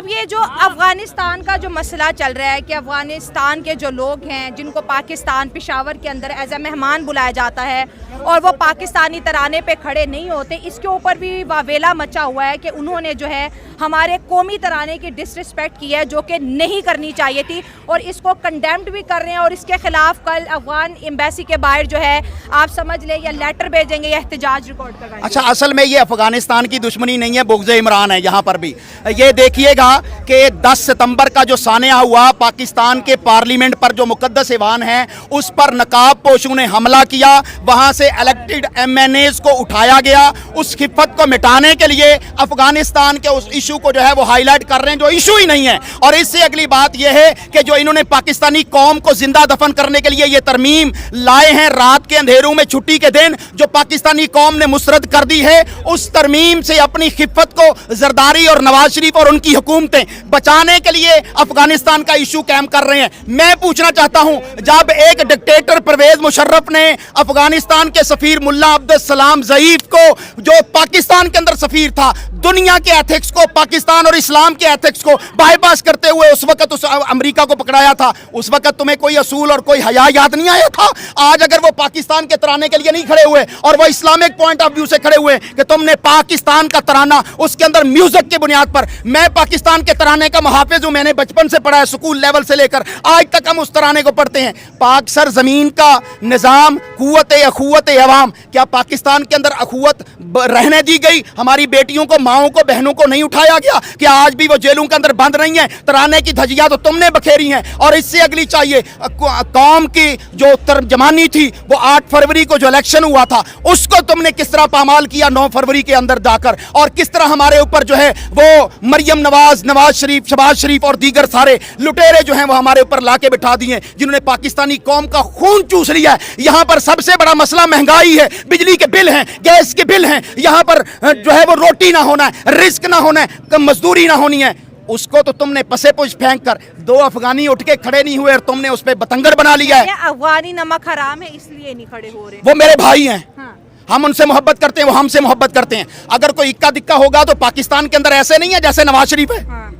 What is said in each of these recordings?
अब ये जो अफगानिस्तान का जो मसला चल रहा है कि अफगानिस्तान के जो लोग हैं जिनको पाकिस्तान पेशावर के अंदर एज ए मेहमान बुलाया जाता है और वो पाकिस्तानी तराने पे खड़े नहीं होते, इसके ऊपर भी वावेला मचा हुआ है कि उन्होंने जो है हमारे कौमी तराने की डिसरिस्पेक्ट की है, जो कि नहीं करनी चाहिए थी, और इसको कंडेम्ड भी कर रहे हैं। और इसके खिलाफ कल अफगान एम्बेसी के बाहर जो है आप समझ ले या लेटर भेजेंगे या एहतजाज रिकॉर्ड करवाएंगे। अच्छा, असल में ये अफगानिस्तान की दुश्मनी नहीं है, बुग़्ज़ इमरान है यहाँ पर भी। ये देखिएगा कि 10 सितंबर का जो सानिया हुआ, पाकिस्तान के पार्लियामेंट पर जो मुकद्दस ईवान है उस पर नकाब पोशों ने हमला किया, वहाँ से इलेक्टेड MNAs को उठाया गया। उस खिफ़त को मिटाने के लिए अफगानिस्तान के उस इशू को जो है वो हाईलाइट कर रहे हैं जो इशू ही नहीं है। और इससे अगली बात यह है कि जो इन्होंने पाकिस्तानी कौम को जिंदा दफन करने के लिए ये तरमीम लाए हैं रात के अंधेरों में छुट्टी के दिन, जो पाकिस्तानी कौम ने मुस्तरद कर दी है, उस तरमीम से अपनी खिफ़त को जरदारी और नवाज शरीफ और उनकी हुकूमतें बचाने के लिए अफगानिस्तान का इशू कायम कर रहे हैं। मैं पूछना चाहता हूं, जब एक डिक्टेटर परवेज मुशर्रफ ने अफगानिस्तान के सफीर मुल्ला अब्दुल सलाम ज़ईफ को, जो पाकिस्तान के अंदर सफीर था, दुनिया के एथिक्स को, पाकिस्तान और इस्लाम के एथिक्स को बाईपास करते हुए उस वक्त उस अमेरिका को पकड़ाया था, उस वक्त तुम्हें कोई असूल और कोई हया याद नहीं आया था? आज अगर वो पाकिस्तान के तराने के लिए नहीं खड़े हुए और वो इस्लामिक पॉइंट ऑफ व्यू से खड़े हुए कि तुमने पाकिस्तान का तराना उसके अंदर म्यूजिक की बुनियाद पर, मैं पाकिस्तान के तराने का मुहाफिज हूं, मैंने बचपन से पढ़ा है, स्कूल लेवल से लेकर आज तक हम उस तराने को पढ़ते हैं। पाक सर जमीन का निज़ाम, कुव्वत अखुवत अवाम, क्या पाकिस्तान के अंदर अखुवत रहने दी गई? हमारी बेटियों को, माओं को, बहनों को नहीं उठाया गया? क्या आज भी वो जेलों के अंदर बंद नहीं है? तराने की धजिया तो तुमने बखेरी हैं। और इससे अगली चाहिए, कौम की जो तर्जमानी थी वो 8 फरवरी को जो इलेक्शन हुआ था उसको तुमने किस तरह पामाल किया 9 फरवरी के अंदर जाकर, और किस तरह हमारे ऊपर जो है वो मरियम नवाज, नवाज शरीफ, शहबाज शरीफ और दीगर सारे लुटेरे जो हैं वो हमारे ऊपर लाके बिठा दिए, जिन्होंने पाकिस्तानी कौम का खून चूस लिया है। यहाँ पर सबसे बड़ा मसला महंगाई है, बिजली के बिल हैं, गैस के बिल हैं, यहाँ पर जो है वो रोटी ना होना है, रिस्क ना होना है, मजदूरी ना होनी है। उसको तो तुमने पसे पुश फेंक कर 2 अफगानी उठ के खड़े नहीं हुए और तुमने उस पर बतंगड़ बना लिया है। अफगानी नमक हराम है इसलिए नहीं खड़े हो रहे। वो मेरे भाई हैं, हाँ। हम उनसे मोहब्बत करते हैं, वो हमसे मोहब्बत करते हैं। अगर कोई इक्का दिक्का होगा तो पाकिस्तान के अंदर ऐसे नहीं है जैसे नवाज शरीफ है। हाँ।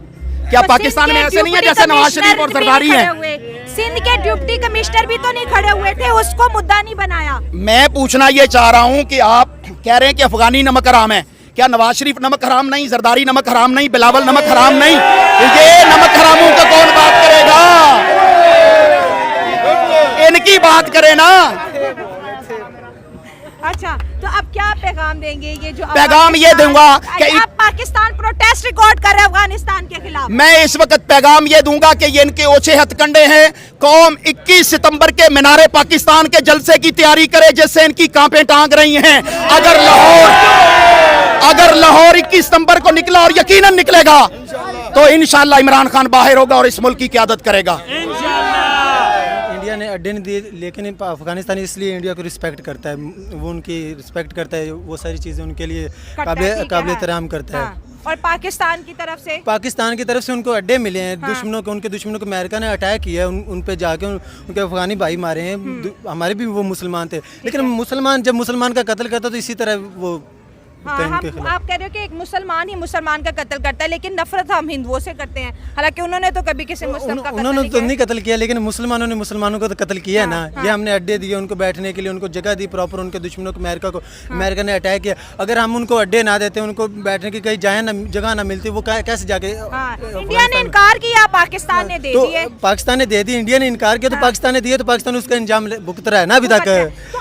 क्या तो पाकिस्तान में ऐसे नहीं है जैसे नवाज शरीफ और जरदारी है? सिंध के डिप्टी कमिश्नर भी तो नहीं खड़े हुए थे, उसको मुद्दा नहीं बनाया। मैं पूछना ये चाह रहा हूँ कि आप कह रहे हैं कि अफगानी नमक हराम है, क्या नवाज शरीफ नमक हराम नहीं, जरदारी नमक हराम नहीं, बिलावल नमक हराम नहीं? ये नमक हरामों का कौन बात करेगा? इनकी बात करे ना। अच्छा, तो अब क्या पैगाम देंगे? ये जो पैगाम ये दूंगा कि अब पाकिस्तान प्रोटेस्ट रिकॉर्ड कर रहा है अफगानिस्तान के खिलाफ। मैं इस वक्त पैगाम ये दूंगा कि ये इनके ओछे हथकंडे हैं। कौम 21 सितंबर के मीनारे पाकिस्तान के जलसे की तैयारी करे जिससे इनकी कांपें टांग रही हैं। अगर लाहौर 21 सितंबर को निकला, और यकीनन निकलेगा, तो इंशाअल्लाह इमरान खान बाहर होगा और इस मुल्क की क़यादत करेगा। इंडिया ने अड्डे नहीं दिए, लेकिन पाकिस्तान इसलिए इंडिया को रिस्पेक्ट करता है, वो उनकी रिस्पेक्ट करता है, वो सारी चीज़ें उनके लिए काबिल एहतराम करता है। और पाकिस्तान की तरफ से उनको अड्डे मिले हैं। हाँ। उनके दुश्मनों को अमेरिका ने अटैक किया है, उन पे जाके उनके अफगानी भाई मारे हैं। हमारे भी वो मुसलमान थे, लेकिन मुसलमान जब मुसलमान का कत्ल करता तो इसी तरह वो हाँ, आप कह रहे हो कि एक मुसलमान ही मुसलमान का कत्ल करता है, लेकिन नफरत हम हिंदुओं से करते हैं। हालांकि उन्होंने तो कभी किसी मुस्लिम का उन्होंने तो नहीं कत्ल किया, लेकिन मुसलमानों ने मुसलमानों को तो कत्ल किया है ना। ये हमने अड्डे दिए उनको बैठने के लिए, उनको जगह दी प्रॉपर, उनके दुश्मनों को अमेरिका ने अटैक किया। अगर हम उनको अड्डे ना देते, उनको बैठने की कहीं जगह ना मिलती, वो कैसे जाके? इंडिया ने इनकार किया, पाकिस्तान ने दे दिए। पाकिस्तान ने दे दी, इंडिया ने इनकार किया, तो पाकिस्तान ने दिए, तो पाकिस्तान उसका इंजाम भुगत रहा है ना अभी तक,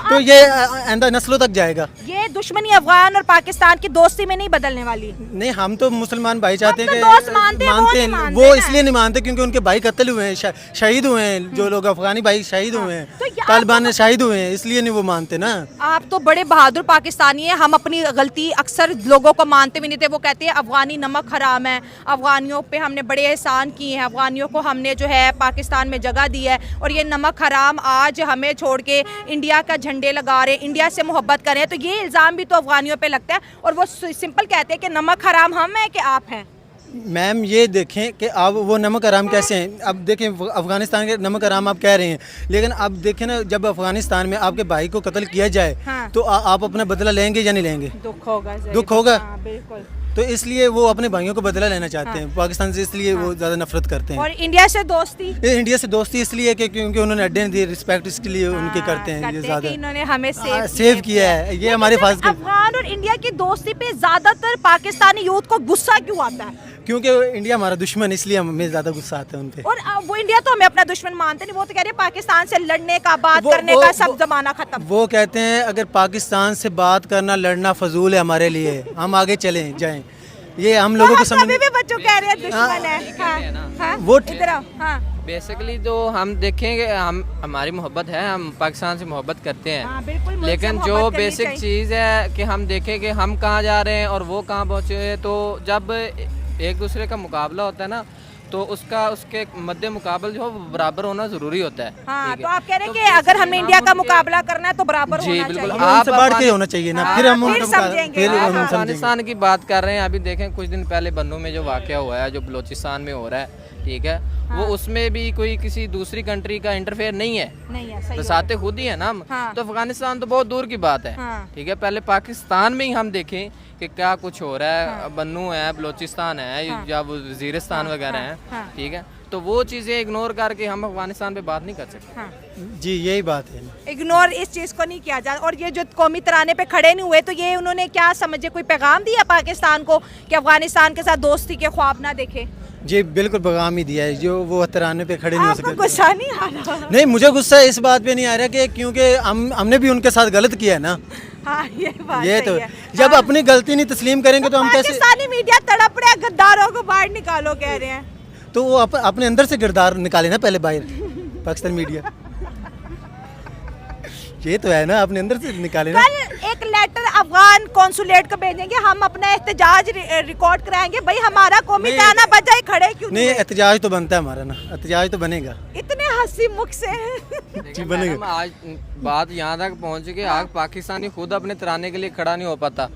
तो ये आइंदा नस्लों तक जाएगा। ये दुश्मनी अफगान और पाकिस्तान की दोस्ती नहीं बदलने वाली। नहीं, हम तो मुसलमान भाई चाहते हैं कि मानते हैं, वो इसलिए नहीं मानते क्योंकि उनके भाई कत्ल हुए हैं, शहीद हुए हैं, जो लोग अफगानी भाई शहीद हुए हैं, तालिबान ने शहीद हुए हैं, इसलिए नहीं वो मानते ना। आप तो बड़े बहादुर पाकिस्तानी हैं, हम अपनी गलती अक्सर लोगों को मानते भी नहीं थे। वो कहते हैं अफगानी नमक हराम है, अफगानियों पे हमने बड़े एहसान किए हैं, अफगानियों को हमने जो है पाकिस्तान में जगह दी है, और ये नमक हराम आज हमें छोड़ के इंडिया का झंडे लगा रहे, इंडिया से मोहब्बत करें। तो ये इल्ज़ाम भी तो अफगानियों पे लगता है, और वो सिंपल कहते हैं कि नमक हराम हम है कि आप हैं। मैम ये देखें कि आप वो नमक हराम कैसे हैं। अब देखें, अफगानिस्तान के नमक हराम आप कह रहे हैं, लेकिन अब देखें ना, जब अफगानिस्तान में आपके भाई को कत्ल किया जाए, हाँ। तो आप अपना बदला लेंगे या नहीं लेंगे? दुख होगा, दुख होगा। हाँ, बिल्कुल। तो इसलिए वो अपने भाइयों को बदला लेना चाहते हैं पाकिस्तान से, इसलिए वो ज़्यादा नफरत करते हैं। और इंडिया से दोस्ती, ये इंडिया से दोस्ती इसलिए कि क्योंकि उन्होंने अड्डे नहीं दिए, रिस्पेक्ट इसके लिए उनके करते हैं ये कि ज़्यादा। इन्होंने हमें सेव किया है, ये हमारे लेकिन पास अफगान और इंडिया की दोस्ती पे ज्यादातर पाकिस्तानी यूथ को गुस्सा क्यों आता है? क्योंकि इंडिया हमारा दुश्मन, इसलिए हमें ज़्यादा गुस्सा आता है उन पे। और वो इंडिया तो हमें अपना दुश्मन मानते नहीं, वो तो कह रहे हैं पाकिस्तान से लड़ने का, बात करने का सब जमाना खत्म। वो कहते हैं अगर पाकिस्तान से बात करना, लड़ना फजूल है हमारे लिए, हम आगे चले जाएं। ये हम लोगों को समझ, अभी भी बच्चों कह रहे हैं दुश्मन है। हाँ, वो इधर आओ। हाँ बेसिकली तो हम देखेंगे, हम हमारी मोहब्बत है, हम पाकिस्तान से मोहब्बत करते हैं। हाँ, बिल्कुल मुल्क से लेकिन जो मोहब्बत करनी बेसिक चाहिए। चीज़ है कि हम देखें कि हम कहाँ जा रहे हैं और वो कहाँ पहुँचे हैं, तो जब एक दूसरे का मुकाबला होता है ना, तो उसके मद्दे मुकाबल जो बराबर होना ज़रूरी होता है। हाँ, ठीक तो है? आप कह रहे हैं कि अगर हमें इंडिया का मुकाबला करना है तो बराबर जी, होना बिल्कुल। चाहिए। आप उनसे बांट के होना चाहिए ना, फिर हम फिर उनका समझेंगे। फिर आप हम समझेंगे। अफगानिस्तान की बात कर रहे हैं, अभी देखें कुछ दिन पहले बन्नू में जो वाक़या हुआ है, जो बलूचिस्तान में हो रहा है, ठीक है, वो उसमें भी कोई किसी दूसरी कंट्री का इंटरफेयर नहीं है, नहीं है, सही बसाते खुद ही है ना हम। हाँ। तो अफगानिस्तान तो बहुत दूर की बात है, हाँ। ठीक है। पहले पाकिस्तान में ही हम देखें कि क्या कुछ हो रहा है, बन्नू है, बलूचिस्तान है, या वजीरिस्तान वगैरह है, ठीक है। तो वो चीज़ें इग्नोर करके हम अफगानिस्तान पे बात नहीं कर सकते। हाँ। जी यही बात है। इग्नोर इस चीज़ को नहीं किया जाता। और ये जो कौमी तराने पे खड़े नहीं हुए, तो ये उन्होंने क्या समझे, कोई पैगाम दिया पाकिस्तान को कि अफगानिस्तान के साथ दोस्ती के ख्वाब ना देखे? जी बिल्कुल पैगाम ही दिया है, जो वो तराने पे खड़े नहीं हो आपको सके। गुस्सा नहीं आ रहा? नहीं, मुझे गुस्सा इस बात पे नहीं आ रहा कि क्योंकि हमने भी उनके साथ गलत किया है ना। हाँ, ये बात ये सही तो है। जब हाँ। अपनी गलती नहीं तस्लीम करेंगे तो हम कैसे। पाकिस्तानी मीडिया तड़प रहे हैं, गद्दारों को बाहर निकालो कह रहे हैं। तो वो अपने अंदर से किरदार निकाले ना पहले बाहर, पाकिस्तान मीडिया। ये तो है ना, अपने अंदर से निकाले ना। कल एक लेटर अफगान कॉन्सुलेट को भेजेंगे, हम अपना एहतजाज रिकॉर्ड कराएंगे। भाई हमारा कौमी ताना बजाए खड़े क्यों नहीं, एहतजाज तो बनता है हमारा ना, एहतजाज तो बनेगा। इतने हंसी मुख से। जी बनेगा। मैडम, आज बात यहाँ तक पहुँच गई, आज पाकिस्तानी खुद अपने तराने के लिए खड़ा नहीं हो पाता,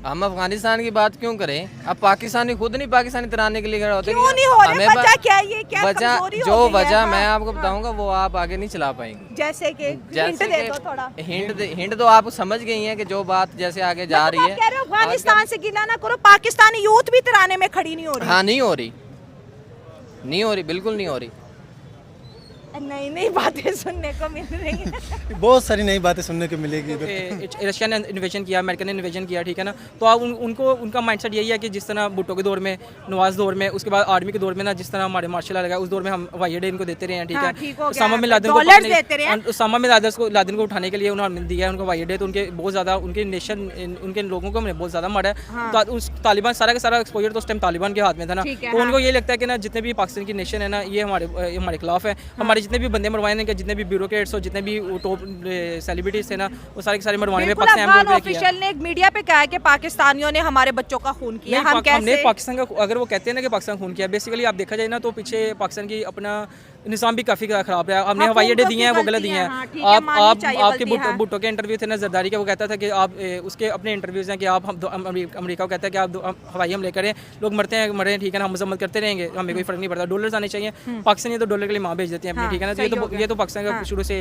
हम अफगानिस्तान की बात क्यों करें? अब पाकिस्तानी खुद नहीं पाकिस्तानी तराने के लिए खड़ा होते। क्यों नहीं हो रहे? वजह क्या है? ये क्या कमजोरी हो जो गई है? वजह मैं हाँ, आपको बताऊंगा वो आप आगे नहीं चला पाएंगे। जैसे कि हिंट दे दो थोड़ा। हिंट तो आप समझ गई हैं कि जो बात जैसे आगे जा रही है। कह रहे हो अफगानिस्तान से गिला ना करो, पाकिस्तानी यूथ भी तराने में खड़ी नहीं हो रही। हाँ, नहीं हो रही, नहीं हो रही, बिल्कुल नहीं हो रही। नई नई बातें सुनने को मिल रही हैं। बहुत सारी नई बातें सुनने को मिलेगी इधर। रशिया ने इन्वेजन किया, अमेरिका ने इन्वेजन किया, ठीक है ना। तो अब उनको उनका माइंडसेट यही है कि जिस तरह भुट्टो के दौर में, नवाज दौर में, उसके बाद आर्मी के दौर में ना, जिस तरह हमारे मार्शल लगा उस दौर में हम हवाई अड्डे इनको देते रहे हैं, ठीक हाँ, है। ठीक हो गया। उसामा बिन लादेन डॉलर्स देते रहे हैं। उसामा बिन लादेन को उठाने के लिए उन्होंने दिया है उनको हवाई अड्डे, तो उनके बहुत ज़्यादा उनके नेशन, उनके लोगों को हमने बहुत ज़्यादा मारा है। तो उस तालिबान सारा का सारा एक्सपोजर तो उस टाइम तालिबान के हाथ में था ना, तो उनको ये लगता है कि ना जितने भी पाकिस्तान की नेशन है ना, ये हमारे खिलाफ है। हमारे जितने भी बंदे मरवाए कि जितने भी ब्यूरोक्रेट्स और जितने भी टॉप सेलिब्रिटीज थे ना, वो सारे के सारे मरवाने में पाकिस्तान अफगान ऑफिशियल ने एक मीडिया पे कहा है कि पाकिस्तानियों ने हमारे बच्चों का खून किया। हम हमने कैसे पाकिस्तान का, अगर वो कहते हैं ना कि पाकिस्तान खून किया, बेसिकली आप देखा जाए ना तो पीछे पाकिस्तान की अपना निज़ाम भी काफ़ी खराब है। हमने हवाई अड्डे दिए हैं, वो गलत दिए हैं। आपके भुट्टो के इंटरव्यू थे ना जरदारी के, वो कहता था कि आप उसके अपने इंटरव्यूज़ हैं कि आप अमेरिका को कहता है कि आप हवाई हमले करें, लोग मरते हैं मरे, ठीक है ना, हम मजम्मत करते रहेंगे, हमें कोई फर्क नहीं पड़ता, डॉलर्स आने चाहिए। पाकिस्तानी तो डॉलर के लिए माँ भेज देते हैं अपनी, ठीक है ना। ये तो पाकिस्तान का शुरू से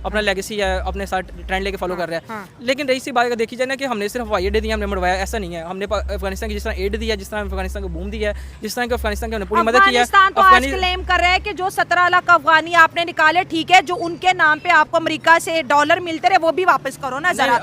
अपना लेगेसी है, अपने साथ ट्रेंड लेके फॉलो कर रहा है। लेकिन रही सी बात देखी जाए ना कि हमने सिर्फ हवाई अड्डे दिए, हमने मरवाया, ऐसा नहीं है। हमने अफगानिस्तान की जिस तरह एड दिया, जिस तरह अफगानिस्तान को बूम दिया है, जिस तरह की अफगानिस्तान की हमने पूरी मदद की है। अफगानिस्तान तो आज क्लेम कर रहा है कि जो 17 लाख अफगानी आपने निकाले, ठीक है, जो उनके नाम पे आपको अमेरिका से डॉलर मिलते रहे वो भी वापस करो ना जरा।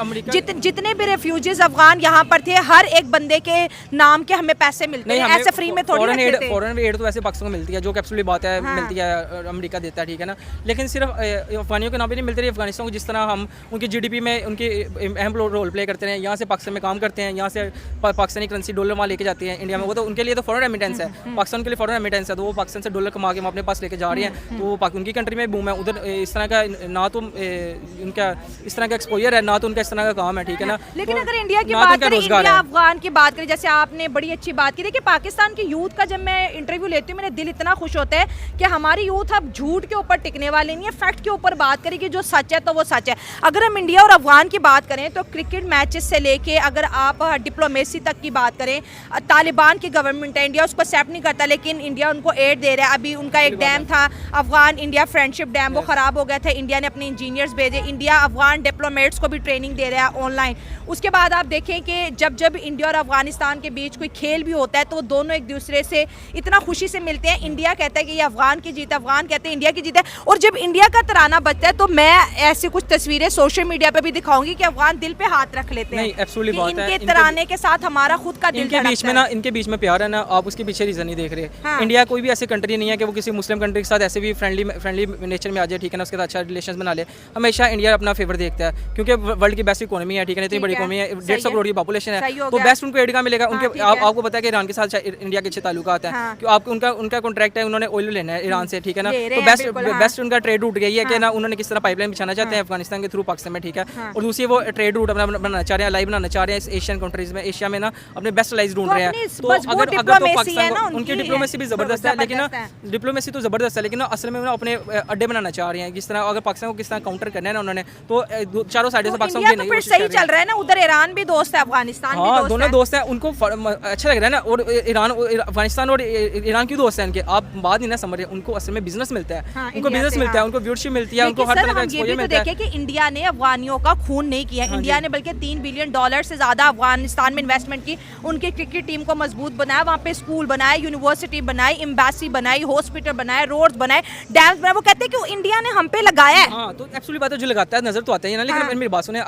जितने भी रेफ्यूजीज अफगान यहाँ पर थे, हर एक बंदे के नाम के हमें पैसे मिलते हैं, ऐसे फ्री में थोड़ी रखते थे। फॉरेन एड तो वैसे पाकिस्तान को मिलती है, जो एब्सोल्यूट बात है, मिलती है, अमेरिका देता है, ठीक है ना। लेकिन सिर्फ अफगानियों के नाम पे नहीं मिलती रही। अफगानिस्तान को जिस तरह हम उनकी जीडीपी में उनकी अहम रोल प्ले करते हैं, यहाँ से पाकिस्तान में काम करते हैं, यहाँ से पाकिस्तानी करेंसी डॉलर वहाँ लेके जाते हैं इंडिया में, वो तो उनके लिए तो फॉरेन रेमिटेंस है। पाकिस्तान के लिए फॉरेन रेमिटेंस है, तो वो पाकिस्तान से डॉलर कमा के हम अपने पास लेके जा रही हैं, तो वो उनकी कंट्री में बूम है। उधर इस तरह का ना तो उनका इस तरह का एक्सपोजर है, ना तो उनका इस तरह का काम है, ठीक है ना। लेकिन अगर इंडिया की बात करें, इंडिया अफगान की बात करें, जैसे आपने बड़ी अच्छी बात की, देखिए पाकिस्तान की यूथ का जब मैं इंटरव्यू लेती हूँ, मेरा दिल इतना खुश होता है कि हमारी यूथ अब झूठ के ऊपर टिकने वाली नहीं है, फैक्ट के ऊपर बात करेगी। जो सच है तो वो सच है। अगर हम इंडिया और अफगान की बात करें तो क्रिकेट मैचेस से लेके अगर आप डिप्लोमेसी तक की बात करें, तालिबान की गवर्नमेंट है, इंडिया उसको एक्सेप्ट नहीं करता, लेकिन इंडिया उनको एड दे रहा है। अभी उनका एक डैम था अफगान इंडिया फ्रेंडशिप डैम वो ख़राब हो गए थे, इंडिया ने अपने इंजीनियर्स भेजे, इंडिया अफगान डिप्लोमेट्स को भी ट्रेनिंग दे रहा है ऑनलाइन। उसके बाद आप देखें कि जब जब इंडिया और अफगानिस्तान के बीच कोई खेल भी होता है तो दोनों एक दूसरे से इतना खुशी से मिलते हैं। इंडिया कहता है कि ये अफगान की जीत है, अफगान कहते हैं इंडिया की जीत है। और जब इंडिया का तराना बजता है तो मैं ऐसी कुछ तस्वीरें सोशल मीडिया पे भी दिखाऊंगी कि अफगान दिल पे हाथ रख लेते हैं। नहीं, एब्सोल्युटली बात है। इनके तराने के साथ हमारा खुद का दिल इनके बीच में ना, इनके बीच में प्यार है ना, आप उसके पीछे रीज़न नहीं देख रहे। इंडिया कोई भी ऐसी कंट्री नहीं है कि वो किसी मुस्लिम कंट्री के साथ ऐसे भी फ्रेंडली नेचर में आ जाए, ठीक है ना, उसके साथ अच्छा रिलेशन बना ले। हमेशा इंडिया अपना फेवर देखता है क्योंकि वर्ल्ड की बेस्ट इकोनॉमी है, ठीक है ना, इतनी बड़ी इकोनॉमी है, 150 करोड़ की पॉपुलेशन है, तो बेस्ट उनको एड का मिलेगा। उनके आपको पता है कि ईरान के साथ इंडिया के अच्छे ताल्लुकात हैं, क्यों आपको उनका कॉन्ट्रैक्ट है, उन्होंने ऑयल लेना है ईरान से, ठीक है ना, तो बेस्ट उनका ट्रेड रूट गई है कि ना उन्होंने किस तरह पाइपलाइन बिछाना चाहते हैं अफगानिस्तान के थ्रू पाकिस्तान में, ठीक है। और दूसरी वो ट्रेड रूट अपना बनाना चाह रहे हैं, अलाई बनाना चाह रहे हैं एशियन कंट्रीज में, एशिया में ना अपने बेस्ट अलाइज ढूंढ रहे हैं। तो अगर तो पाकिस्तान को उनकी डिप्लोमेसी भी जबरदस्त है, लेकिन ना डिप्लोमेसी तो जबरदस्त है, लेकिन ना असल में ना अपने अड्डे बनाना चाह रहे हैं। जिस तरह अगर पाकिस्तान को किस तरह काउंटर करना है ना उन्होंने, तो चारों साइड से पाकिस्तान की नहीं सही चल रहा है ना, उधर ईरान भी दोस्त है, अफगानिस्तान भी दोस्त दोनों दोस्त हैं, उनको अच्छा लग रहा है ना। और ईरान, अफगानिस्तान और ईरान क्यों दोस्त हैं इनके, आप बात नहीं ना समझ रहे। उनको असल में बिजनेस मिलता है, उनको बिजनेस मिलता है, उनको व्यूअरशिप मिलती है, उनको हर तरह का एक्सपोजर मिलता है। कि इंडिया ने अफगानियों का खून नहीं किया, इंडिया ने बल्कि $3 बिलियन से ज्यादा अफगानिस्तान में इन्वेस्टमेंट की, उनकी क्रिकेट टीम को मजबूत बनाया, वहाँ पे स्कूल बनाए, यूनिवर्सिटी बनाई, एम्बेसी बनाई, हॉस्पिटल बनाए, रोड्स बनाए, डैम्स बनाए। वो कहते हैं कि इंडिया ने हम पे लगाया है। हाँ, तो एब्सोल्युटली बात है, जो लगाता है नजर तो आता है ना, लेकिन मेरी बात सुने,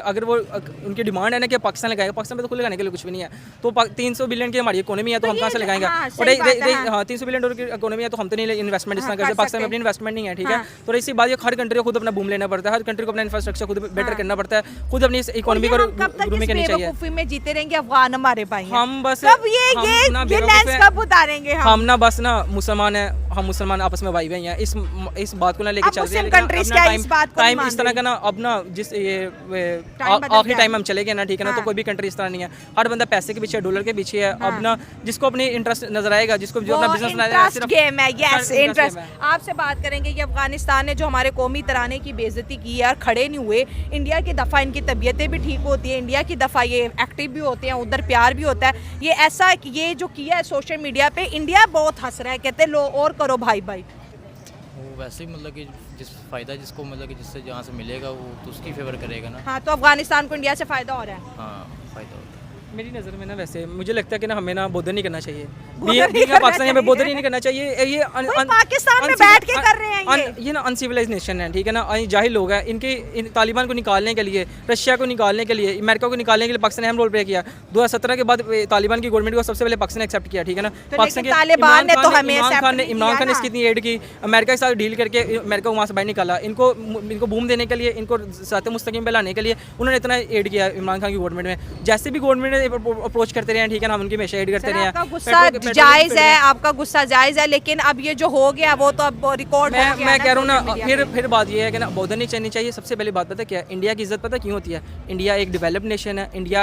अगर वो उनकी डिमांड है ना कि पाकिस्तान लगाएगा, पाकिस्तान में तो खुद लगाने के लिए कुछ भी नहीं है। तो 300 बिलियन की हमारी इकोनॉमी है, तो हम कहाँ से लगाएंगे? और 300 बिलियन डॉलर की इकोनॉमी है, तो हम तो नहीं इन्वेस्टमेंट इस तरह करते, पाकिस्तान में अपनी इन्वेस्टमेंट नहीं है, ठीक है। तो इसी बात, हर कंट्री को खुद अपना बूम लेना पड़ता है, हर कंट्री को अपना इंफ्रास्ट्रक्चर खुद बेटर करना पड़ता है, खुद अपनी इकोनॉमी को ग्रूमिंग करनी चाहिए। में जीते रहेंगे अफगान हमारे भाई, हम बस कब ये लेंस कब उतारेंगे? हम ना बस ना मुसलमान है, हम मुसलमान आपस में भाई भाई हैं, इस बात को ना लेके चल रहे हैं। टाइम इस तरह का ना, अब ना जिस ये आखिरी टाइम हम चले गए ना, ठीक है ना, तो कोई भी कंट्री इस तरह नहीं है, हर बंदा पैसे के पीछे, डॉलर के पीछे है। अब ना जिसको अपनी इंटरेस्ट नजर आएगा, जिसको जो अपना बिजनेस इंटरेस्ट गेम है, यस इंटरेस्ट। आपसे बात करेंगे कि अफगानिस्तान ने जो हमारे कौमी तराने की बेइज्जती की है और खड़े नहीं हुए, इंडिया की दफ़ा इनकी तबीयतें भी ठीक होती है, इंडिया की दफ़ा ये एक्टिव भी होते हैं, उधर प्यार भी होता है। ये ऐसा ये जो किया है सोशल मीडिया पे, इंडिया बहुत हंस रहा है, कहते हैं लो और करो भाई भाई। वो वैसे ही मतलब कि जिस फ़ायदा जिसको मतलब कि जिससे जहाँ से मिलेगा वो तो उसकी फेवर करेगा ना। हाँ, तो अफगानिस्तान को इंडिया से फ़ायदा हो रहा है। हाँ, फ़ायदा होता है। मेरी नज़र में ना वैसे मुझे लगता है कि ना हमें ना बॉर्डर नहीं करना चाहिए, पाकिस्तान में बॉर्डर ही नहीं करना चाहिए। ये पाकिस्तान में बैठ के कर रहे हैं, ये ना अनसिविलाइज नेशन है, ठीक है ना, जाहिल लोग हैं। इनके तालिबान को निकालने के लिए, रशिया को निकालने के लिए, अमेरिका को निकालने के लिए पाकिस्तान ने अहम रोल प्ले किया। 2017 के बाद तालिबान की गवर्नमेंट को सबसे पहले पाकिस्तान ने एक्सेप्ट किया, ठीक है ना। पाकिस्तान के इमरान खान ने इसकी इतनी एड की, अमेरिका के साथ डील करके अमेरिका को वहाँ से बाहर निकाला, इनको बूम देने के लिए, इनको साथ मुस्तकीम पे लाने के लिए उन्होंने इतना एड किया इमरान खान की गवर्नमेंट में। जैसे भी गवर्नमेंट अप्रोच करते रहे हैं, ठीक है ना, हम उनकी हमेशा एड करते रहे हैं। आपका गुस्सा जायज है, आपका गुस्सा जायज है, लेकिन अब ये जो हो गया वो तो अब रिकॉर्ड हो गया। मैं कह रहा हूँ ना, फिर बात ये है कि ना बॉर्डर नहीं चलनी चाहिए। सबसे पहले बात पता क्या है, इंडिया की इज्जत पता क्यों होती है? इंडिया एक डेवलप्ड नेशन है, इंडिया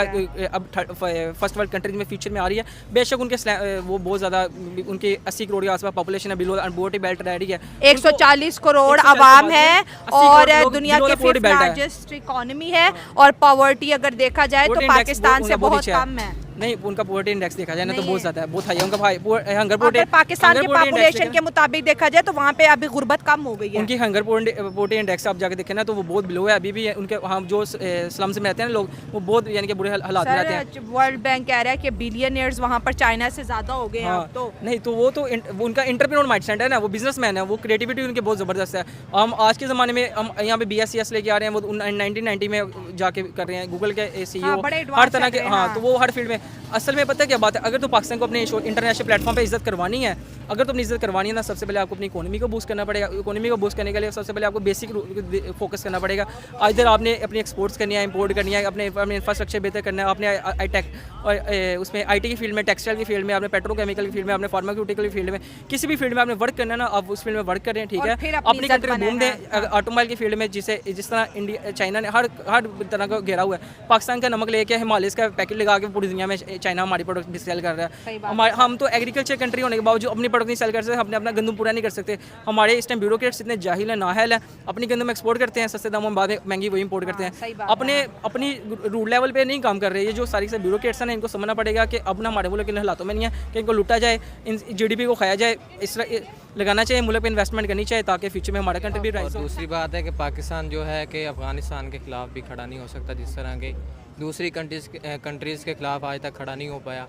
अब फर्स्ट वर्ल्ड कंट्रीज में फ्यूचर में आ रही है। बेशक उनके वो बहुत ज़्यादा, उनके 80 करोड़ के आसपास पॉपुलेशन है, बिलो अनबोर्टी बेल्ट रह रही है, 140 करोड़ आवाम है और दुनिया की 5th लार्जेस्ट इकोनॉमी है, और पॉवर्टी अगर देखा जाए तो पाकिस्तान से बहुत कम है। नहीं, उनका पॉवर्टी इंडेक्स देखा जाए ना तो बहुत ज़्यादा है, बहुत हाई है उनका। अगर पाकिस्तान के पॉपुलेशन के मुताबिक देखा जाए तो वहाँ पे अभी गुर्बत कम हो गई है। उनकी हंगर पॉवर्टी इंडेक्स आप जाके देखें ना तो वो बहुत बिलो है अभी भी है। उनके वहाँ जो स्लम्स में रहते हैं लोग, वो बहुत यानी कि बुरे हालात में रहते हैं। वर्ल्ड बैंक कह रहा है कि बिलियनियर्स वहाँ पर चाइना से ज़्यादा हो गए हैं अब तो। नहीं, तो वो तो उनका एंटरप्रेन्योर माइंडसेट है ना, वो बिजनेसमैन है, वो क्रिएटिविटी उनकी बहुत ज़बरदस्त है। हम आज के ज़माने में हम यहाँ पे BSCS लेके आ रहे हैं, वो 1990 में जाके कर रहे हैं, गूगल के CEO हर तरह के। हाँ, तो वो हर फील्ड में। असल में पता है क्या बात है, अगर तो पाकिस्तान को अपने इंटरनेशनल प्लेटफॉर्म पे इज्जत करवानी है, अगर तो अपनी इज्जत करवानी है ना, सबसे पहले आपको अपनी इकोनॉमी को बूस्ट करना पड़ेगा। इकोनॉमी को बूस्ट करने के लिए सबसे पहले आपको बेसिक फोकस करना पड़ेगा। इधर आपने अपनी एक्सपोर्ट्स करनी है, इंपोर्ट करनी है, अपने इंफ्रास्ट्रक्चर बेहतर करना है, आपने टेक और उसमें IT की फील्ड में, टेक्सटाइल की फील्ड में, आपने पेट्रोकेमिकल की फील्ड में, आपने फार्मास्यूटिकल की फील्ड में, किसी भी फील्ड में आपने वर्क करना है ना, आप उस फील्ड में वर्क करें, ठीक है। अपनी कंट्री को बूम दें। ऑटोमोबाइल की फील्ड में जिस तरह चाइना ने हर तरह का घेरा हुआ है, पाकिस्तान का नमक लेके हिमालय का पैकेट लगा के पूरी दुनिया में चाइना हमारी प्रोडक्ट सेल कर रहा सही है। बात हम तो एग्रीकल्चर कंट्री होने के बावजूद अपनी प्रोडक्ट नहीं सेल कर सकते, हमने अपना गंदम पूरा नहीं कर सकते। हमारे इस टाइम ब्यूरोक्रेट्स इतने जाहिल है, नाहल है, अपनी गंदम एक्सपोर्ट करते हैं सस्ते दामों में, बाद में महंगी वही इंपोर्ट करते सही हैं। बात अपनी रूट लेवल पे नहीं काम कर रहे। ये जो सारी से ब्यूरोक्रेट्स हैं इनको समझना पड़ेगा कि अब ना हमारे मुल्क के हालातों में नहीं है कि इनको लूटा जाए, इन GDP को खाया जाए, इस तरह लगाना चाहिए, मुल्क पे इन्वेस्टमेंट करनी चाहिए ताकि फ्यूचर में हमारा कंट्री भी और राइज हो। दूसरी बात है कि पाकिस्तान जो है कि अफ़गानिस्तान के ख़िलाफ़ भी खड़ा नहीं हो सकता, जिस तरह के दूसरी कंट्रीज़ के ख़िलाफ़ आज तक खड़ा नहीं हो पाया।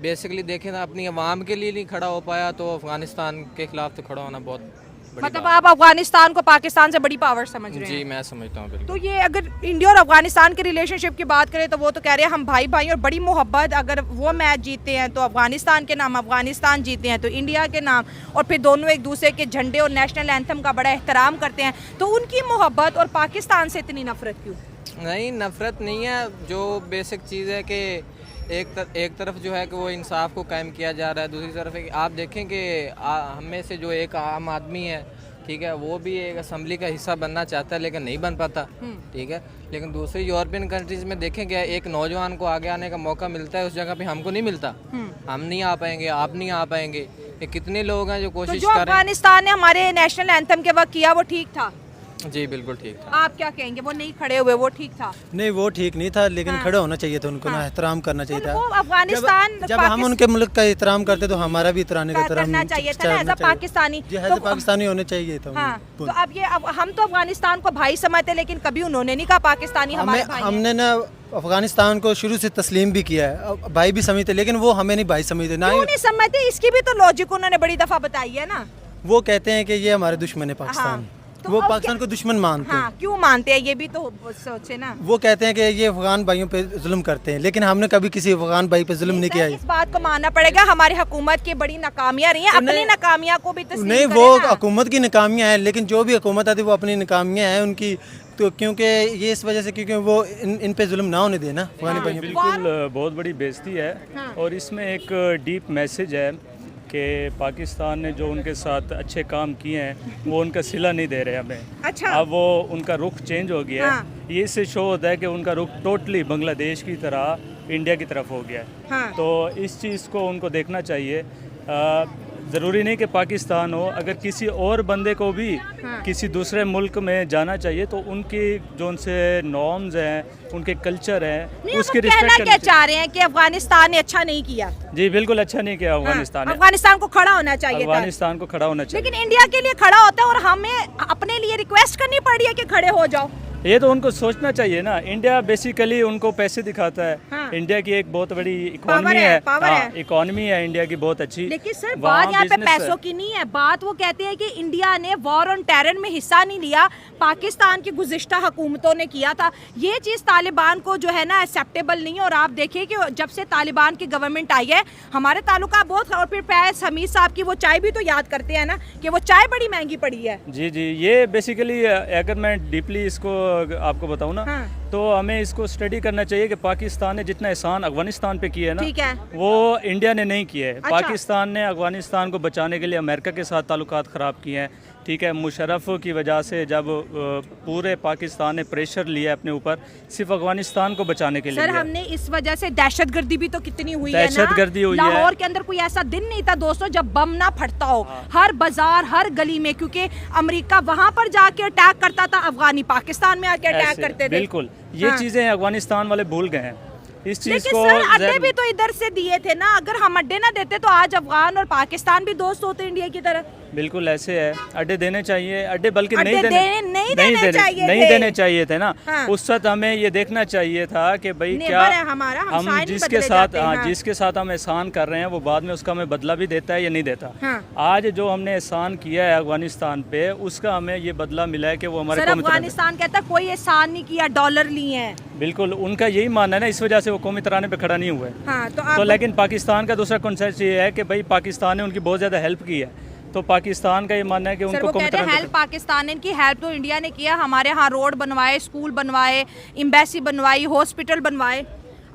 बेसिकली देखें ना, अपनी आवाम के लिए नहीं खड़ा हो पाया, तो अफ़गानिस्तान के ख़िलाफ़ तो खड़ा होना बहुत बड़ी मतलब बात आप अफगानिस्तान को पाकिस्तान से बड़ी पावर समझ है। रहे जी, हैं? मैं समझता हूँ बिल्कुल। तो ये अगर इंडिया और अफगानिस्तान के रिलेशनशिप की बात करें तो वो तो कह रहे हैं हम भाई भाई और बड़ी मोहब्बत, अगर वो मैच जीतते हैं तो अफगानिस्तान के नाम, अफगानिस्तान जीते हैं तो इंडिया के नाम, और फिर दोनों एक दूसरे के झंडे और नेशनल एंथम का बड़ा एहतराम करते हैं। तो उनकी मोहब्बत और पाकिस्तान से इतनी नफरत क्यों? नहीं, नफ़रत नहीं है। जो बेसिक चीज़ है कि एक तरफ जो है कि वो इंसाफ को कायम किया जा रहा है, दूसरी तरफ है कि आप देखें कि हम में से जो एक आम आदमी है, ठीक है, वो भी एक असम्बली का हिस्सा बनना चाहता है लेकिन नहीं बन पाता, ठीक है। लेकिन दूसरी यूरोपियन कंट्रीज़ में देखें कि एक नौजवान को आगे आने का मौका मिलता है, उस जगह पे हमको नहीं मिलता। हम नहीं आ पाएंगे, आप नहीं आ पाएंगे। ये कितने लोग हैं जो तो कोशिश जो कर रहे हैं। अफगानिस्तान ने हमारे नेशनल एंथम के वक्त किया वो ठीक था? जी बिल्कुल ठीक था। आप क्या कहेंगे, वो नहीं खड़े हुए वो ठीक था? नहीं, वो ठीक नहीं था, लेकिन खड़े होना चाहिए था उनको, ना एहतराम करना चाहिए था। वो अफगानिस्तान जब हम उनके मुल्क का एहतराम करते तो हमारा भी एहतराम करना चाहिए था ना, एज अ पाकिस्तानी। तो पाकिस्तानी होने चाहिए था। हाँ, तो अब ये हम तो अफगानिस्तान को भाई समझते, लेकिन कभी उन्होंने नहीं कहा पाकिस्तानी हमारे भाई हैं। हमने ना अफगानिस्तान को शुरू से तस्लीम भी किया है, भाई भी समझते, लेकिन वो हमें नहीं भाई समझते। ना क्यों नहीं समझते? इसकी भी तो लॉजिक उन्होंने बड़ी दफा बताई है ना। वो कहते हैं कि ये हमारे दुश्मन है पाकिस्तान, तो वो अब पाकिस्तान को दुश्मन मानते हैं। हाँ, क्यों मानते हैं ये भी तो सोचे ना। वो कहते हैं कि ये अफगान भाइयों पे जुल्म करते हैं, लेकिन हमने कभी किसी अफगान भाई पे जुल्म नहीं किया है। इस बात को मानना पड़ेगा, हमारी हुकूमत की बड़ी नाकामियां रही हैं, अपनी नाकामियां को भी तस्लीम नहीं, करें वो ना। हुकूमत की नाकामियाँ हैं, लेकिन जो भी हुकूमत आती है वो अपनी नाकामियाँ हैं उनकी, तो क्योंकि ये इस वजह से क्योंकि वो इन पे जुल्म ना होने देना अफगानी भाइयों पे। बिल्कुल बहुत बड़ी बेइज्जती है। और इसमें एक डीप मैसेज है कि पाकिस्तान ने जो उनके साथ अच्छे काम किए हैं वो उनका सिला नहीं दे रहे हमें। अच्छा। अब वो उनका रुख चेंज हो गया है। ये इससे शो होता है कि उनका रुख टोटली बांग्लादेश की तरह इंडिया की तरफ हो गया है। तो इस चीज़ को उनको देखना चाहिए। ज़रूरी नहीं कि पाकिस्तान हो, अगर किसी और बंदे को भी किसी दूसरे मुल्क में जाना चाहिए तो उनकी जो उनसे नॉर्म्स हैं, उनके कल्चर हैं, उसकी रिस्पेक्ट करनी क्या चाह रहे हैं कि अफगानिस्तान ने अच्छा नहीं किया? जी बिल्कुल अच्छा नहीं किया अफगानिस्तान ने। अफगानिस्तान को खड़ा होना चाहिए था। अफगानिस्तान को खड़ा होना चाहिए। लेकिन इंडिया के लिए खड़ा होता है और हमें अपने लिए रिक्वेस्ट करनी पड़ रही है कि खड़े हो जाओ। ये तो उनको सोचना चाहिए ना। इंडिया बेसिकली उनको पैसे दिखाता है। हाँ। इंडिया की एक बहुत बड़ी इकोनॉमी है, इकोनॉमी है इंडिया की बहुत अच्छी। लेकिन सर वहाँ बात यहाँ पे business है। पैसों की नहीं है, बात वो कहते हैं कि इंडिया ने वॉर ऑन टेरर में हिस्सा नहीं लिया, पाकिस्तान की गुज़िश्ता हुकूमतों ने किया था। ये चीज़ तालिबान को जो है ना एक्सेप्टेबल नहीं है। और आप देखिए कि जब से तालिबान की गवर्नमेंट आई है हमारे ताल्लुका बहुत, और फिर फैज हमीद साहब की वो चाय भी तो याद करते हैं ना कि वो चाय बड़ी महंगी पड़ी है। जी जी, ये बेसिकली अगर मैं डीपली इसको आपको बताऊँ ना, तो हमें इसको स्टडी करना चाहिए कि पाकिस्तान ने जितना एहसान अफगानिस्तान पे किया है ना, ठीक है, वो इंडिया ने नहीं किया है। अच्छा। पाकिस्तान ने अफगानिस्तान को बचाने के लिए अमेरिका के साथ ताल्लुकात ख़राब किए हैं, ठीक है। मुशर्रफ की वजह से जब पूरे पाकिस्तान ने प्रेशर लिया अपने ऊपर सिर्फ अफगानिस्तान को बचाने के लिए। सर हमने इस वजह से दहशतगर्दी भी तो कितनी हुई है ना। दहशतगर्दी हुई है। लाहौर के अंदर कोई ऐसा दिन नहीं था दोस्तों जब बम ना फटता हो, हर बाजार हर गली में, क्योंकि अमेरिका वहां पर जाके अटैक करता था, अफगानी पाकिस्तान में आके अटैक ऐसे, करते थे। बिल्कुल ये चीज़ें अफगानिस्तान वाले भूल गए हैं इस चीज़ लेकिन को। सर अड्डे भी तो इधर से दिए थे ना, अगर हम अड्डे ना देते तो आज अफगान और पाकिस्तान भी दोस्त होते इंडिया की तरह। बिल्कुल ऐसे है, अड्डे देने चाहिए, अड्डे बल्कि अड्डे नहीं देने चाहिए थे ना। हाँ। उस वक्त हमें ये देखना चाहिए था कि भाई नेबर क्या है हमारा, हम साइन जिसके बदले साथ जाते हैं, हाँ। जिसके साथ हम एहसान कर रहे हैं वो बाद में उसका हमें बदला भी देता है या नहीं देता। हाँ। आज जो हमने एहसान किया है अफगानिस्तान पे, उसका हमें ये बदला मिला है कि वो हमारे सर कौमी तराने। अफगानिस्तान कहता कोई एहसान नहीं किया, डॉलर लिए हैं। बिल्कुल उनका यही मानना है ना, इस वजह से वो कौमी तराने पे खड़ा नहीं हुआ है। हाँ, तो लेकिन पाकिस्तान का दूसरा कॉन्सेप्ट ये है कि भाई पाकिस्तान ने उनकी बहुत ज़्यादा हेल्प की है, तो पाकिस्तान का ये मानना है कि सर उनको वो कौमी कहते हैं तराने हेल्प पाकिस्तान ने, इनकी हेल्प तो इंडिया ने किया, हमारे यहाँ रोड बनवाए, स्कूल बनवाए, एम्बेसी बनवाई, हॉस्पिटल बनवाए,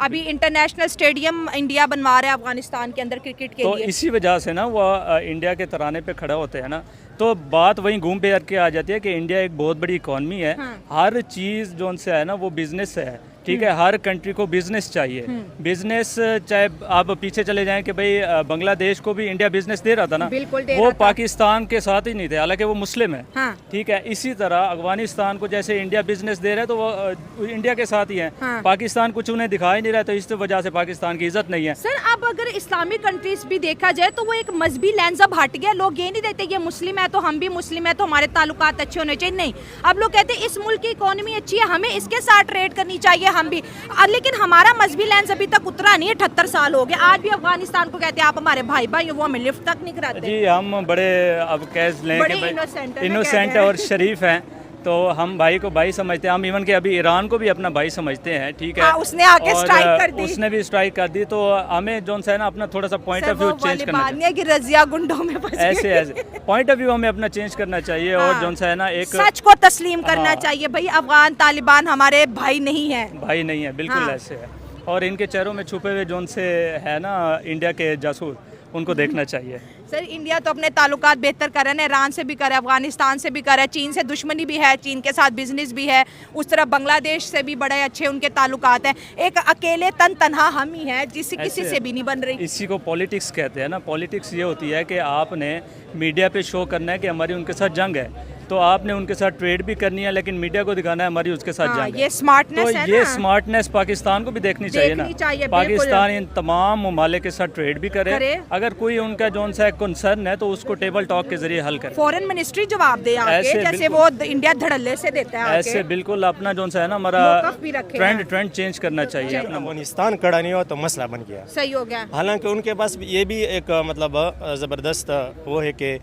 अभी इंटरनेशनल स्टेडियम इंडिया बनवा रहा है अफगानिस्तान के अंदर क्रिकेट के तो लिए। इसी वजह से ना वो इंडिया के तराने पे खड़ा होते हैं ना, तो बात वहीं घूम फिर के आ जाती है कि इंडिया एक बहुत बड़ी इकॉनमी है। हर चीज़ जो उनसे है ना वो बिजनेस है, ठीक है, हर कंट्री को बिजनेस चाहिए। बिजनेस चाहे आप पीछे चले जाएं कि भाई बांग्लादेश को भी इंडिया बिजनेस दे रहा था ना, बिल्कुल दे वो रहा था। पाकिस्तान के साथ ही नहीं थे, हालांकि वो मुस्लिम है। हाँ। ठीक है, इसी तरह अफगानिस्तान को जैसे इंडिया बिजनेस दे रहा है तो वो इंडिया के साथ ही है। हाँ। पाकिस्तान कुछ उन्हें दिखा ही नहीं रहा, तो इस वजह से पाकिस्तान की इज्जत नहीं है। सर अब अगर इस्लामिक कंट्रीज भी देखा जाए तो वो एक मजहबी लेंस अब हट गया। लोग ये नहीं देखते ये मुस्लिम है तो हम भी मुस्लिम है तो हमारे ताल्लुकात अच्छे होने चाहिए, नहीं। अब लोग कहते हैं इस मुल्क की इकोनॉमी अच्छी है, हमें इसके साथ ट्रेड करनी चाहिए, हम भी। लेकिन हमारा मजहबी लेंस अभी तक उतरा नहीं है। 78 साल हो गए, आज भी अफगानिस्तान को कहते हैं आप हमारे भाई भाई, वो हमें लिफ्ट तक नहीं कराते। जी हम बड़े अब कह लें बड़े कि भाई innocent है, इनोसेंट कहते हैं। और शरीफ हैं, तो हम भाई को भाई समझते हैं। हम इवन के अभी ईरान को भी अपना भाई समझते हैं, ठीक है। हाँ, उसने आके और strike कर दी। उसने भी स्ट्राइक कर दी, तो हमें जोन सा है ना अपना थोड़ा सा पॉइंट सर, ऑफ व्यू वो चेंज वाली करना बात चाहिए। नहीं है कि रजिया गुंडों में फंस गई। ऐसे पॉइंट ऑफ व्यू हमें अपना चेंज करना चाहिए। और हाँ। जोन सा है ना एक सच को तस्लीम करना हाँ। चाहिए भाई, अफगान तालिबान हमारे भाई नहीं है। भाई नहीं है, बिल्कुल हाँ। ऐसे है। और इनके चेहरों में छुपे हुए जोन से है ना इंडिया के जासूस, उनको देखना चाहिए। सर इंडिया तो अपने ताल्लुकात बेहतर कर रहा है, ईरान से भी कर रहा है, अफगानिस्तान से भी कर रहा है, चीन से दुश्मनी भी है, चीन के साथ बिजनेस भी है, उस तरह बांग्लादेश से भी बड़े अच्छे उनके ताल्लुकात हैं। एक अकेले तनहा हम ही है जिससे किसी ऐसे से भी नहीं बन रही। इसी को पॉलिटिक्स कहते हैं ना। पॉलिटिक्स ये होती है कि आपने मीडिया पे शो करना है कि हमारी उनके साथ जंग है, तो आपने उनके साथ ट्रेड भी करनी है, लेकिन मीडिया को दिखाना है हमारी उसके साथ हाँ, जंग है। ये स्मार्टनेस तो है ये ना। स्मार्टनेस पाकिस्तान को भी देखनी चाहिए ना। चाहिए, पाकिस्तान इन तमाम ममालिक के साथ ट्रेड भी करे, करे। अगर कोई उनका जोन सा कंसर्न है तो उसको टेबल टॉक के जरिए हल करे। फॉरेन मिनिस्ट्री जवाब दे आके, ऐसे जैसे वो इंडिया धड़ल्ले से देता है ऐसे आके। बिल्कुल अपना जोन सा है ना हमारा मौक़िफ़ भी रखे ट्रेंड चेंज करना चाहिए अपना। अफगानिस्तान खड़ा नहीं हुआ तो मसला बन गया। सही हो गया। हालांकि उनके पास ये भी एक मतलब ज़बरदस्त वो है कि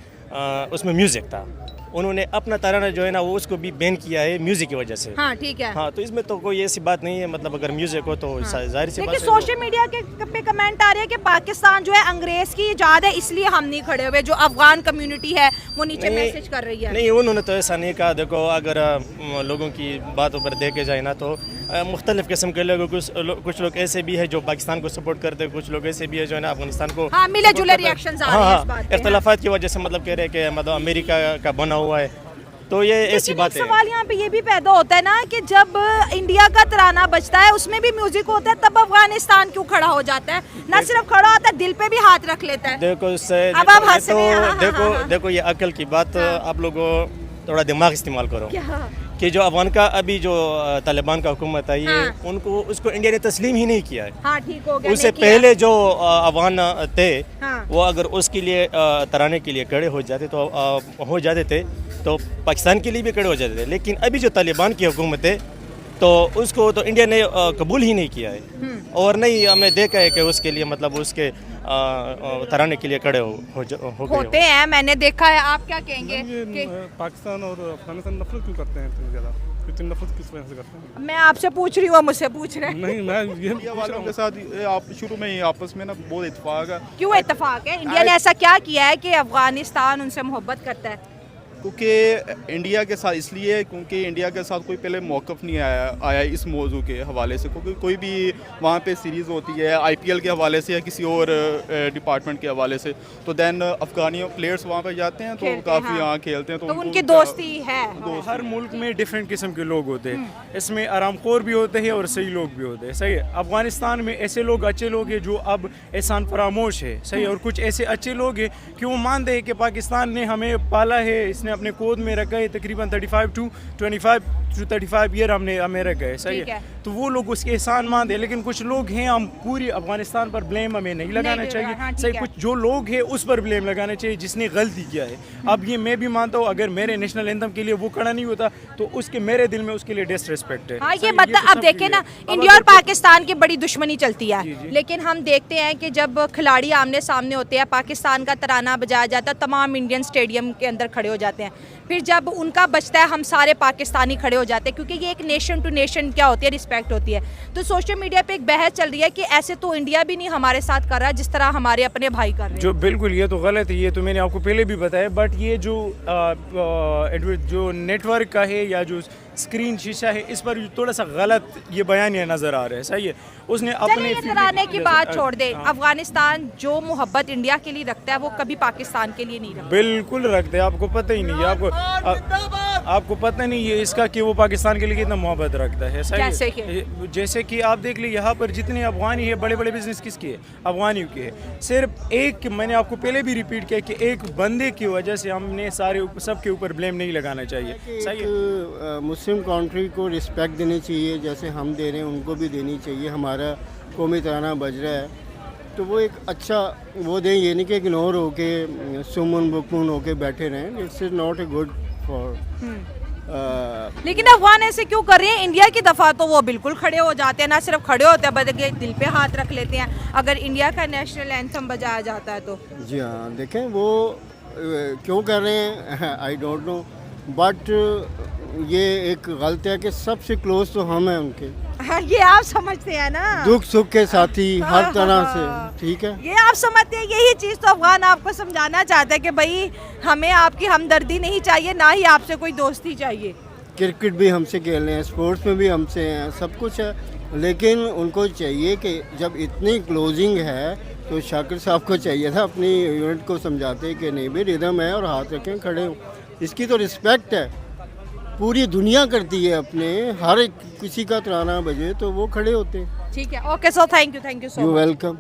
उसमें म्यूज़िक था, उन्होंने अपना तराना जो है ना वो उसको भी बैन किया है म्यूज़िक की वजह से। हाँ ठीक है। हाँ, तो इसमें तो कोई ऐसी बात नहीं है, मतलब अगर म्यूज़िक हो तो जाहिर सी बात लेकिन है। सोशल मीडिया के पे कमेंट आ रहे हैं कि पाकिस्तान जो है अंग्रेज की इजाद है इसलिए हम नहीं खड़े हुए। जो अफगान कम्युनिटी है वो नीचे मैसेज कर रही है। नहीं, उन्होंने तो ऐसा नहीं कहा। देखो अगर लोगों की बातों पर देखे जाए ना तो मुख्तलिफ किस्म के लोग, कुछ लोग ऐसे भी है जो पाकिस्तान को सपोर्ट करते हैं, कुछ लोग ऐसे भी है जो है ना अफगानिस्तान को। हाँ, मिले जुले रिएक्शंस आ रहे हैं इस बात पे। इख्तलाफात की वजह से मतलब कह रहे हैं कि मतलब अमेरिका का बना हुआ है, तो ये ऐसी लेकिन बात एक है। सवाल यहाँ पे ये भी पैदा होता है ना कि जब इंडिया का तराना बजता है उसमें भी म्यूजिक होता है, तब अफगानिस्तान क्यों खड़ा हो जाता है? ना सिर्फ खड़ा होता है, दिल पे भी हाथ रख लेता है। देखो अब आप हंस रहे हैं। हाँ, देखो हाँ, हाँ। देखो ये अकल की बात, आप लोगों थोड़ा दिमाग इस्तेमाल करो क्या? कि जो अफगान का अभी जो तालिबान का हुकूमत है, ये हाँ। उनको उसको इंडिया ने तस्लीम ही नहीं किया है। हाँ ठीक हो गया। उससे नहीं किया। पहले जो अफगान थे हाँ। वो अगर उसके लिए तराने के लिए खड़े हो जाते तो पाकिस्तान के लिए भी खड़े हो जाते थे। लेकिन अभी जो तालिबान की हुकूमत है तो उसको तो इंडिया ने कबूल ही नहीं किया है, और नहीं हमने देखा है कि उसके लिए मतलब उसके तराने के लिए खड़े हो गए होते हैं, मैंने देखा है। आप क्या कहेंगे कि पाकिस्तान और अफगानिस्तान नफरत क्यों करते हैं इतनी ज़्यादा? इतनी नफरत किस वजह से करते हैं? मैं आपसे पूछ रही हूँ, मुझसे पूछ रहे हैं। नहीं, मैं ये इंडिया वालों के साथ आप शुरू में ही आपस में ना बहुत इत्तेफाक है, क्यों इत्तेफाक है? इंडिया ने ऐसा क्या किया है कि अफगानिस्तान उनसे मोहब्बत करता है? क्योंकि इंडिया के साथ इसलिए क्योंकि इंडिया के साथ कोई पहले मौक़िफ़ नहीं आया इस मौजू के हवाले से। क्योंकि कोई भी वहाँ पे सीरीज़ होती है IPL के हवाले से या किसी और डिपार्टमेंट के हवाले से, तो दैन अफ़गानी प्लेयर्स वहाँ पे जाते हैं तो काफ़ी यहाँ खेलते हैं, तो उनकी दोस्ती है। हर मुल्क में डिफरेंट किस्म के लोग होते हैं, इसमें आरामखोर भी होते हैं और सही लोग भी होते हैं। सही है, अफगानिस्तान में ऐसे लोग अच्छे लोग हैं जो अब एहसान फरामोश है। सही है, और कुछ ऐसे अच्छे लोग हैं कि वो मानते हैं कि पाकिस्तान ने हमें पाला है, इसने अपने गोद में रखा है, तकरीबन 35 to 35 ईयर हमें रखा है। सही है, तो वो लोग उसके एहसान मानते हैं। लेकिन कुछ लोग हैं, हम पूरी अफगानिस्तान पर ब्लेम हमें नहीं लगाना चाहिए। हाँ, सही, कुछ जो लोग हैं उस पर ब्लेम लगाना चाहिए जिसने गलती किया है। अब ये मैं भी मानता हूँ, अगर मेरे नेशनल एंथम के लिए वो खड़ा नहीं होता तो उसके मेरे दिल में उसके लिए डिसरिस्पेक्ट है। हाँ, ये सही, मतलब तो अब सब देखें ना, चीज़ें हैं। इंडिया और पाकिस्तान की बड़ी दुश्मनी चलती है, जी, जी। लेकिन हम देखते हैं कि जब खिलाड़ी आमने सामने होते हैं, पाकिस्तान का तराना बजाया जाता है, तमाम इंडियन स्टेडियम के अंदर खड़े हो जाते हैं। फिर जब उनका बचता है, हम सारे पाकिस्तानी खड़े हो जाते हैं, क्योंकि ये एक नेशन टू नेशन क्या होती है, रिस्पेक्ट होती है। तो सोशल मीडिया पे एक बहस चल रही है कि ऐसे तो इंडिया भी नहीं हमारे साथ कर रहा जिस तरह हमारे अपने भाई कर रहे हैं। जो बिल्कुल ये तो गलत है, ये तो मैंने आपको पहले भी बताया। बट ये जो नेटवर्क का है या जो स्क्रीन शीशा है, इस पर थोड़ा सा गलत ये बयानिया नजर आ रहा है। सही है, उसने चलिए अपने ये तराने की बात छोड़ दे। अफगानिस्तान जो मोहब्बत इंडिया के लिए रखता है वो कभी पाकिस्तान के लिए नहीं रखता। बिल्कुल रखते हैं, आपको पता ही नहीं है। आपको आपको पता नहीं है इसका कि वो पाकिस्तान के लिए कितना मोहब्बत रखता है। सही जैसे जैसे कि आप देख लीजिए यहाँ पर जितने अफगानी है, बड़े बड़े बिजनेस किसके है? अफगानियों के है। सिर्फ एक, मैंने आपको पहले भी रिपीट किया कि एक बंदे की वजह से हमने सारे सबके ऊपर ब्लेम नहीं लगाना चाहिए। सही है, मुस्लिम कंट्री को रिस्पेक्ट देनी चाहिए, जैसे हम दे रहे हैं उनको भी देनी चाहिए। हमारा कौमी तराना बज रहा है तो वो एक अच्छा वो दें, ये नहीं कि इग्नोर होके सुमन बुकमुन होके बैठे रहें। It's not a good for. लेकिन अफगान ऐसे क्यों कर रहे हैं? इंडिया की दफा तो वो बिल्कुल खड़े हो जाते हैं, ना सिर्फ खड़े होते हैं बल्कि दिल पे हाथ रख लेते हैं अगर इंडिया का नेशनल एंथम बजाया जाता है तो। जी हाँ, देखें वो क्यों कर रहे हैं आई डोंट नो, बट ये एक गलत है कि सबसे क्लोज तो हम हैं उनके। हाँ, ये आप समझते हैं ना, दुख सुख के साथी हर तरह से। ठीक है, ये आप समझते हैं। यही चीज़ तो अफगान आपको समझाना चाहता है कि भाई हमें आपकी हमदर्दी नहीं चाहिए, ना ही आपसे कोई दोस्ती चाहिए। क्रिकेट भी हमसे खेल रहे हैं, स्पोर्ट्स में भी हमसे हैं, सब कुछ है। लेकिन उनको चाहिए कि जब इतनी क्लोजिंग है तो शाकिर साहब को चाहिए था अपनी यूनिट को समझाते कि नहीं भी रिदम है और हाथ रखें खड़े हो। इसकी तो रिस्पेक्ट है, पूरी दुनिया करती है। अपने हर एक किसी का तराना बजे तो वो खड़े होते हैं। ठीक है, okay so thank you so much. You welcome.